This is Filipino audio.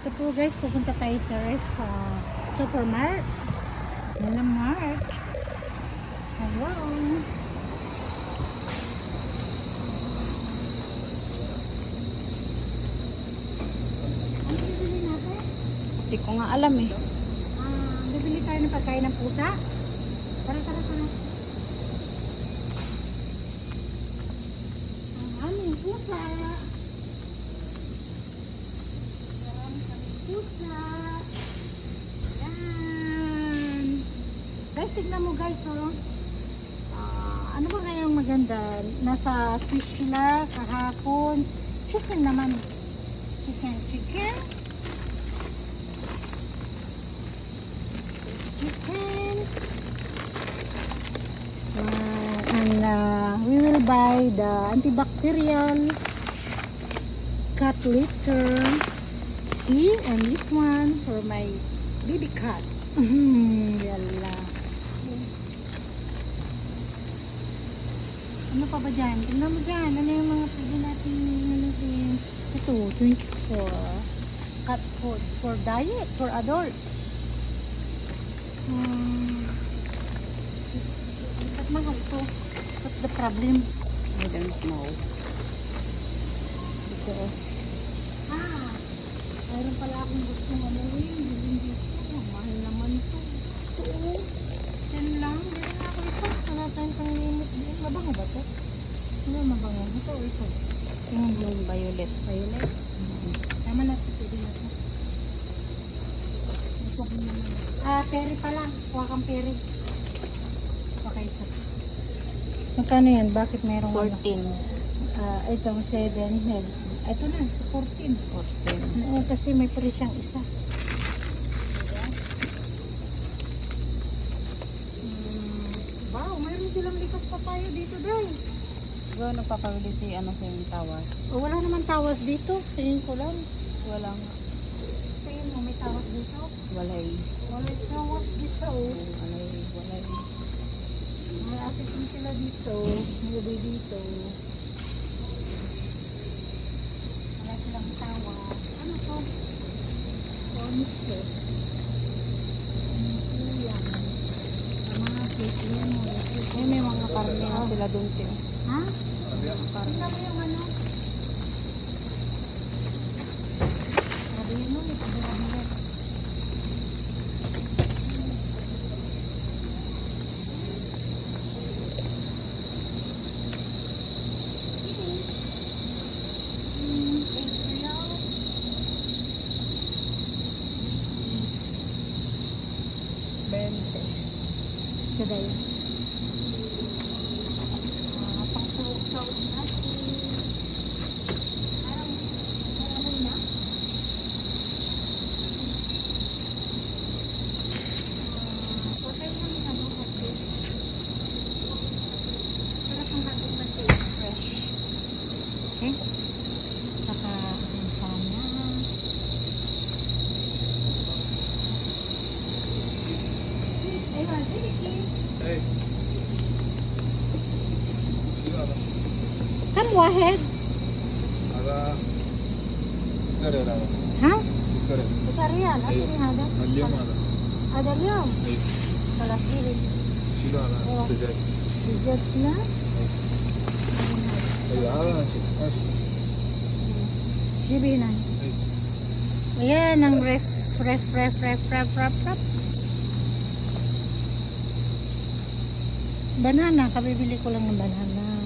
Ito po guys, pupunta tayo sa Supermart. Mart. Hello. Ano bibili natin? Hindi ko nga alam eh. Bibili tayo ng pagkain ng pusa. Tara. Ang aming pusa. Pusa. Yan. Guys, tignan mo guys, oh. Ano ba ngayong maganda? Nasa fish sila kahapon. Chicken naman. Chicken. Chicken. So, and we will buy the antibacterial cat litter. See, and this one for my baby cat. Yala. Ano pa ba dyan? Tingnan mo dyan. Ano yung mga pwede natin natin? Ito, 24. Cat food for diet, for adult. Ba't mahal ito? What's the problem? I don't know. Because Mayroon pala akong gustong bilhin dito. Mahal naman ito. Ito. Yan lang. Meron na ako isa. Wala tayong panglinis din. Mabango ba ito? Ano mabango? Ito. yung violet. Violet. Tama na ito. Pwede na ito. Masabi naman. Peri pala. Kuha kang peri. Okay, isa. Magkano yan? Bakit mayroong 14. Itong 7. Ito na, 14. 14. Oo, kasi may free siyang isa. Wow, mayroon silang likas papayo dito, day. Siguro nagpapabili si ano sa yung tawas. Wala naman tawas dito. Tingin ko lang. Wala nga. Tingin mo, may tawas dito. Walay. Wala tawas dito. Walay. May asik din sila dito. May dito. Wala silang tawas. Ano to? Onse. Yan. Kamatis. Yan mo. Ay, may mga karne na sila dun, te. Ha? Karne. Tingnan mo yung ano? Sabi mo, may pagkakabilan. Today. Pang-sawag natin. Parang na. Patay mo yung ano kasi. Sarap ang hatong natin. Fresh. Okay? Saka sana. Ayun, please. Hey. Come wahed. هذا سريع هذا ها؟ سريع بسريان أعطيني هذا. اليوم هذا هذا اليوم. اي خلاص جيبي. شيلوا هذا دجاج بجدنا. اي هذا ماشي جيبي هنا. اي Ayan, ang ref. Banana, kabibili ko lang ng banana.